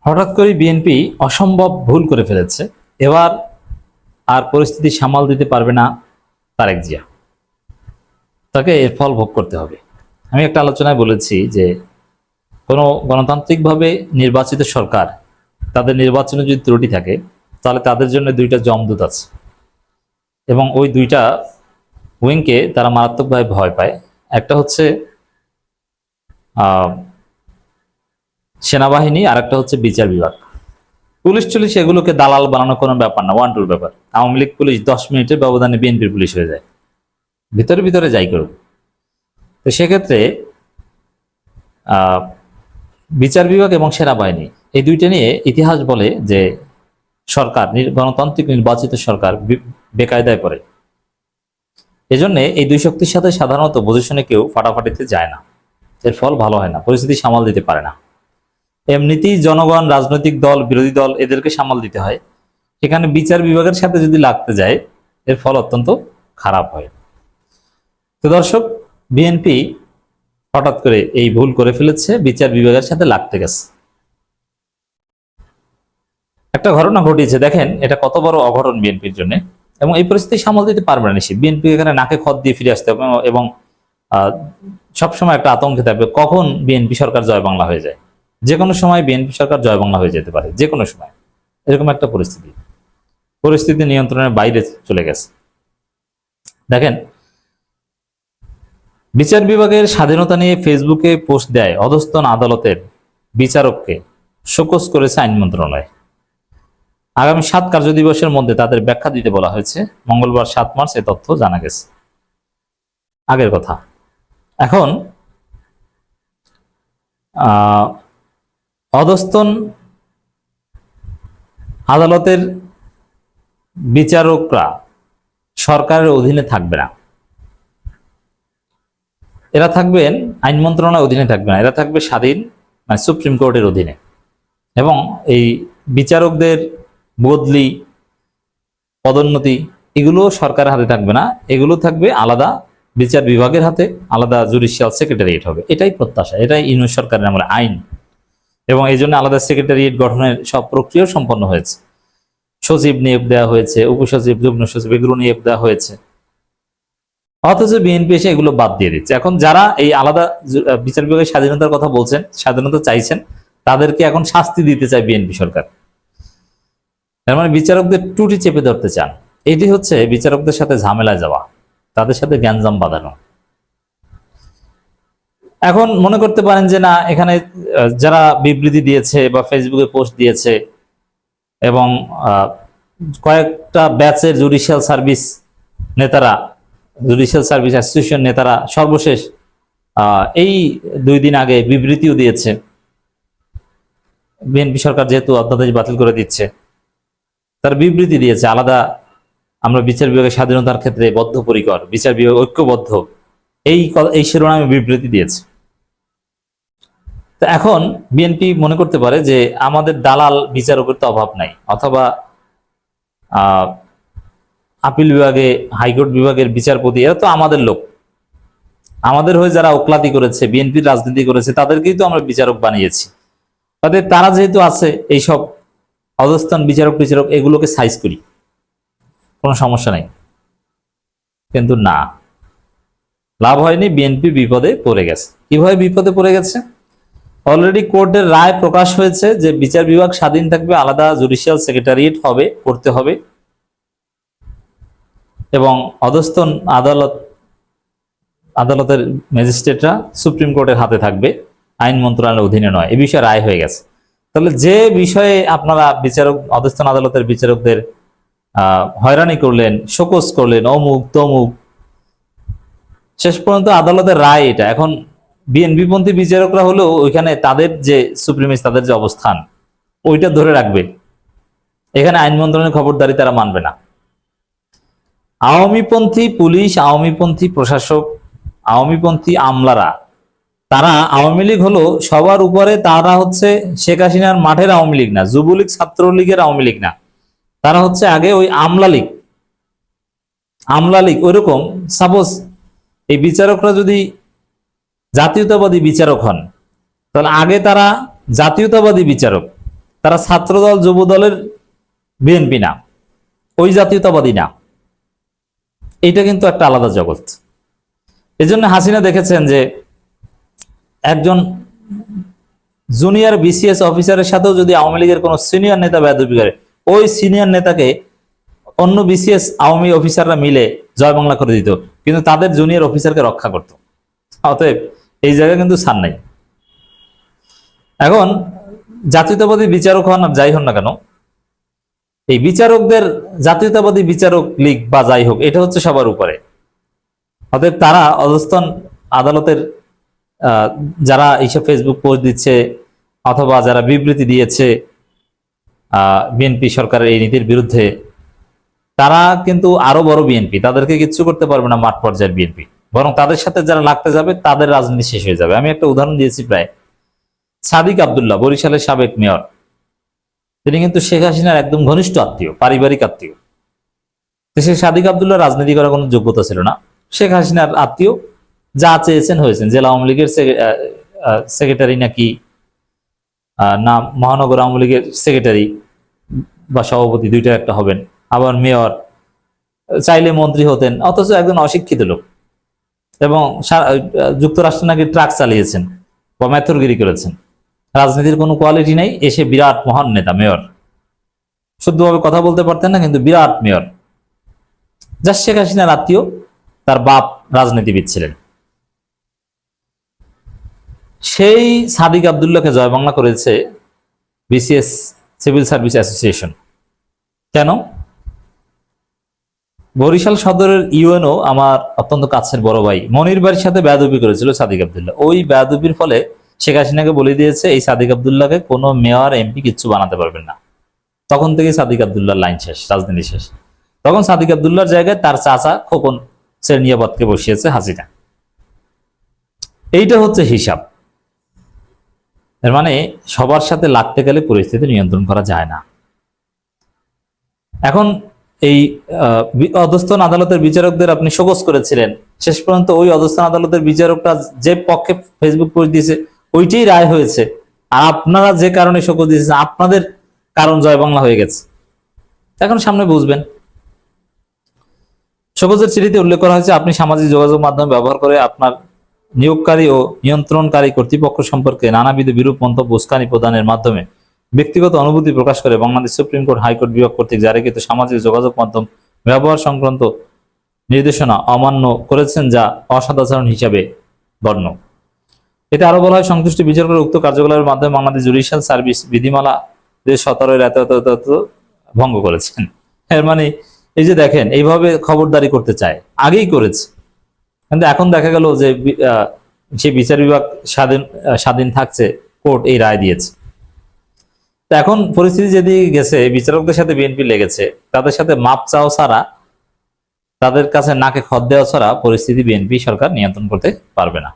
হঠাৎ করে বিএনপি অসম্ভব ভুল করে ফেলেছে। এবার আর পরিস্থিতি সামাল দিতে পারবে না তারেক জিয়া, তাকে এর ফল ভোগ করতে হবে। আমি একটা আলোচনায় বলেছি যে কোনো গণতান্ত্রিকভাবে নির্বাচিত সরকার, তাদের নির্বাচনে যদি ত্রুটি থাকে তাহলে তাদের জন্য দুইটা যমদূত আছে এবং ওই দুইটা উইংকে তারা মারাত্মকভাবে ভয় পায়। একটা হচ্ছে সেনাবাহিনী, আর একটা হচ্ছে বিচার বিভাগ। পুলিশ টুলিশ এগুলোকে দালাল বানানো কোনো ব্যাপার না, ওয়ান টুর ব্যাপার। আওয়ামী লীগ পুলিশ 10 মিনিটের ব্যবধানে বিএনপির পুলিশ হয়ে যায়, ভিতরে ভিতরে যাই করুক। তো সেক্ষেত্রে বিচার বিভাগ এবং সেনাবাহিনী এই দুইটা নিয়ে ইতিহাস বলে যে সরকার, গণতান্ত্রিক নির্বাচিত সরকার বেকায়দায় পড়ে। এজন্য এই দুই শক্তির সাথে সাধারণত পজিশনে কেউ ফাটাফাটিতে যায় না, এর ফল ভালো হয় না, পরিস্থিতি সামাল দিতে পারে না। এমনিতেই জনগণ, রাজনৈতিক দল, বিরোধী দল এদেরকে সামাল দিতে হয়, এখানে বিচার বিভাগের সাথে যদি লাগতে যায় এর ফল অত্যন্ত খারাপ হয়। তো দর্শক, বিএনপি হঠাৎ করে এই ভুল করে ফেলেছে, বিচার বিভাগের সাথে লাগতে গেছে। একটা ঘটনা ঘটিয়েছে, দেখেন এটা কত বড় অঘটন বিএনপির জন্য, এবং এই পরিস্থিতি সামাল দিতে পারবে না নিশ্চিত। বিএনপি এখানে নাকে খত দিয়ে ফিরে আসতে হবে এবং সবসময় একটা আতঙ্কে থাকবে কখন বিএনপি সরকার জয় বাংলা হয়ে যায়। যে কোনো সময় বিএনপি সরকার জয় বাংলা হয়ে যেতে পারে, যে কোনো সময়। এরকম একটা পরিস্থিতি নিয়ন্ত্রণের বাইরে চলে গেছে। দেখেন, বিচার বিভাগের স্বাধীনতা নিয়ে ফেসবুকে পোস্ট দেয় অধস্তন আদালতের বিচারককে শোকজ করেছে আইন মন্ত্রণালয়। আগামী 7 কার্যদিবসের মধ্যে তাদের ব্যাখ্যা দিতে বলা হয়েছে। মঙ্গলবার 7 মার্চ এ তথ্য জানা গেছে। আগের কথা। এখন অধস্তন আদালতের বিচারকরা সরকারের অধীনে থাকবে না, এরা থাকবেন আইন মন্ত্রণালয়ের অধীনে থাকবে না, এরা থাকবে স্বাধীন, মানে সুপ্রিম কোর্টের অধীনে। এবং এই বিচারকদের বদলি, পদোন্নতি এগুলো সরকারের হাতে থাকবে না, এগুলো থাকবে আলাদা বিচার বিভাগের হাতে, আলাদা জুডিশিয়াল সেক্রেটারিয়েট হবে। এটাই প্রত্যাশা, এটাই ইউনিয়ন সরকারের আমলে আইন। এবং এই জন্য আলাদা সেক্রেটারিয়েট গঠনের সব প্রক্রিয়া সম্পন্ন হয়েছে। সচিব নিয়োগ দেওয়া হয়েছে, উপসচিব, যুগ্ম সচিব এগুলো নিয়োগ দেওয়া হয়েছে। অথচ বিএনপি এসে এগুলো বাদ দিয়ে দিচ্ছে। এখন যারা এই আলাদা বিচার বিভাগের স্বাধীনতার কথা বলছেন, স্বাধীনতা চাইছেন, তাদেরকে এখন শাস্তি দিতে চায় বিএনপি সরকার। তার মানে বিচারকদের টুটি চেপে ধরতে চান। এটি হচ্ছে বিচারকদের সাথে ঝামেলায় যাওয়া, তাদের সাথে গ্যাঞ্জাম বাঁধানো। এখন মনে করতে পারেন যে না, এখানে যারা বিবৃতি দিয়েছে বা ফেসবুকে পোস্ট দিয়েছে এবং কয়েকটা ব্যাচের জুডিশিয়াল সার্ভিস নেতারা, জুডিশিয়াল সার্ভিস অ্যাসোসিয়েশন নেতারা সর্বশেষ এই 2 দিন আগে বিবৃতিও দিয়েছে। বিএনপি সরকার যেহেতু অধ্যাদেশ বাতিল করে দিচ্ছে, তার বিবৃতি দিয়েছে আলাদা, আমরা বিচার বিভাগের স্বাধীনতার ক্ষেত্রে বদ্ধপরিকর, বিচার বিভাগ ঐক্যবদ্ধ, এই শিরোনামে বিবৃতি দিয়েছে। তো এখন বিএনপি মনে করতে পারে যে আমাদের দালাল বিচারকের তো অভাব নাই, অথবা আপিল বিভাগে, হাইকোর্ট বিভাগের বিচারপতি এরা তো আমাদের লোক, আমাদের হয়ে যারা ওকলাতি করেছে, বিএনপির রাজনীতি করেছে, তাদেরকেই তো আমরা বিচারক বানিয়েছি, তাদের তারা যেহেতু আছে, এইসব অধস্তন বিচারক এগুলোকে সাইজ করি, কোনো সমস্যা নেই। কিন্তু না, লাভ হয়নি, বিএনপি বিপদে পড়ে গেছে। কিভাবে বিপদে পড়ে গেছে? অলরেডি কোর্টের রায় প্রকাশ হয়েছে যে বিচার বিভাগ স্বাধীন থাকবে, আলাদা জুডিশিয়াল সেক্রেটারিয়েট হবে, করতে হবে, এবং অধস্তন আদালতের ম্যাজিস্ট্রেটরা সুপ্রিম কোর্টের হাতে থাকবে, আইন মন্ত্রণালয়ের অধীনে নয়। এই বিষয়ে রায় হয়ে গেছে। তাহলে যে বিষয়ে আপনারা অধস্তন আদালতের বিচারকদের হয়রানি করলেন, শোকজ করলেন, অমুক তমুক, শেষ পর্যন্ত আদালতের রায় এটা। এখন বিএনপি পন্থী বিচারকরা হলেও ওইখানে তাদের যে সুপ্রিমেস, তাদের যে অবস্থান, ওইটা ধরে রাখবে। এখানে আইন মন্ত্রণালয়ের খবরদারি তারা মানবে না। আওয়ামীপন্থী পুলিশ, আওয়ামীপন্থী প্রশাসক, আওয়ামীপন্থী আমলারা, তারা আওয়ামী লীগ হলো সবার উপরে, তারা হচ্ছে শেখ হাসিনার মাঠের আওয়ামী লীগ না, যুবলীগ ছাত্রলীগের আওয়ামী লীগ না, তারা হচ্ছে আগে ওই আমলা লীগ ওইরকম। সাপোজ এই বিচারকরা যদি জাতীয়তাবাদী বিচারক হন, তাহলে আগে তারা জাতীয়তাবাদী বিচারক, তারা ছাত্রদল যুব দলের বিএনপি না, ওই জাতীয়তাবাদী না। এইটা কিন্তু একটা আলাদা জগৎ। এজন্য হাসিনা দেখেছেন যে একজন জুনিয়র বিসিএস অফিসারের সাথেও যদি আওয়ামী লীগের কোনো সিনিয়র নেতা বেয়াদবি করে, ওই সিনিয়র নেতাকে অন্য বিসিএস আওয়ামী অফিসাররা মিলে জয় বাংলা করে দিত, কিন্তু তাদের জুনিয়র অফিসারকে রক্ষা করত। অতএব এই জায়গায় কিন্তু ছাড় নাই। এখন জাতীয়তাবাদী বিচারক হন আর যাই হন না কেন, এই বিচারকদের জাতীয়তাবাদী বিচারক লীগ বা যাই হোক, এটা হচ্ছে সবার উপরে। অতএব তারা অধস্তন আদালতের যারা এইসব ফেসবুক পোস্ট দিচ্ছে অথবা যারা বিবৃতি দিয়েছে বিএনপি সরকারের এই নীতির বিরুদ্ধে, তারা কিন্তু আরো বড় বিএনপি, তাদেরকে কিচ্ছু করতে পারবে না মাঠ পর্যায়ের বিএনপি, বরং তাদের সাথে যারা লাগতে যাবে তাদের রাজনীতি শেষ হয়ে যাবে। আমি একটা উদাহরণ দিয়েছি প্রায়, সাদিক আব্দুল্লাহ বরিশালের সাবেক মেয়র, তিনি কিন্তু শেখ হাসিনার একদম ঘনিষ্ঠ আত্মীয়, পারিবারিক আত্মীয়। সে সাদিক আব্দুল্লাহ রাজনীতি করার কোনো যোগ্যতা ছিল না, শেখ হাসিনার আত্মীয়, যা চেয়েছেন হয়েছেন। জেলা আওয়ামী লীগের সেক্রেটারি নাকি না মহানগর আওয়ামী লীগের সেক্রেটারি বা সভাপতি, দুইটা একটা হবেন, আবার মেয়র, চাইলে মন্ত্রী হতেন, অথচ একজন অশিক্ষিত লোক। এবং যুক্তরাষ্ট্রে নাকি ট্রাক চালিয়েছেন বা মেথরগিরি করেছেন, রাজনীতির কোনো কোয়ালিটি নেই, এসে বিরাট মহান নেতা, মেয়র, শুদ্ধভাবে কথা বলতে পারতেন না, কিন্তু বিরাট মেয়র। যা শেখ হাসিনার আত্মীয়, তার বাপ রাজনীতিবিদ ছিলেন। সেই সাদিক আব্দুল্লাহকে জয় বাংলা করেছে বিসিএস, সিভিল সার্ভিস অ্যাসোসিয়েশন। কেন? বরিশাল সদরের ইউএনও আমার অত্যন্ত কাছের বড় ভাই মনির ভাইয়ের সাথে বেয়াদবি করেছিল সাদিক আব্দুল্লাহ। ওই বেয়াদবির ফলে শেখ হাসিনাকে বলে দিয়েছে এই সাদিক আব্দুল্লাহকে কোনো মেয়র এমপি কিচ্ছু বানাতে পারবেন না। তখন থেকে সাদিক আব্দুল্লাহ লাইন শেষ, রাজনীতি শেষ। তখন সাদিক আব্দুল্লাহর জায়গায় তার চাচা খোকন সেরনিয়াবাদকে বসিয়েছে হাসিনা। এইটা হচ্ছে হিসাব। এর মানে সবার সাথে লাগতে গেলে পরিস্থিতি নিয়ন্ত্রণ করা যায় না। এখন এই অধস্তন আদালতের বিচারকদের আপনি শোকজ করেছিলেন, শেষ পর্যন্ত ওই অধস্তন আদালতের বিচারকটা যে পক্ষে ফেসবুক পোস্ট দিয়েছে ওইটাই রায় হয়েছে, আর আপনারা যে কারণে শোকজ দিয়েছেন আপনাদের কারণ জয় বাংলা হয়ে গেছে। এখন সামনে বুঝবেন। শোকজের চিঠিতে উল্লেখ করা হয়েছে, আপনি সামাজিক যোগাযোগ মাধ্যম ব্যবহার করে আপনার নিয়োগকারী ও নিয়ন্ত্রণকারী কর্তৃপক্ষ সম্পর্কে নানাবিধ বিরূপ মন্তব্য উস্কানি প্রদানের মাধ্যমে ব্যক্তিগত অনুভূতি প্রকাশ করে বাংলাদেশ সুপ্রিম কোর্ট হাইকোর্ট বিভাগ কর্তৃক জারিকৃত সামাজিক যোগাযোগ মাধ্যম ব্যবহার সংক্রান্ত নির্দেশনা অমান্য করেছেন, যা অসদাচরণ হিসাবে গণ্য। এতে আরো বলা হয়, সংশ্লিষ্ট বিচারকের উক্ত কার্যকলাপের মাধ্যমে বাংলাদেশ জুডিশিয়াল সার্ভিস বিধিমালা 2017 এত ভঙ্গ করেছেন। এর মানে এই যে দেখেন, এইভাবে খবরদারি করতে চায়, আগেই করেছে, কিন্তু এখন দেখা গেল যে সেই বিচার বিভাগ স্বাধীন থাকছে, কোর্ট এই রায় দিয়েছে। তো এখন পরিস্থিতি যেদিকে গেছে, বিচারকদের সাথে বিএনপি লেগেছে, তাদের সাথে মাপ চাওয়া ছাড়া, তাদের কাছে নাকে খত দেওয়া ছাড়া পরিস্থিতি বিএনপি সরকার নিয়ন্ত্রণ করতে পারবে না।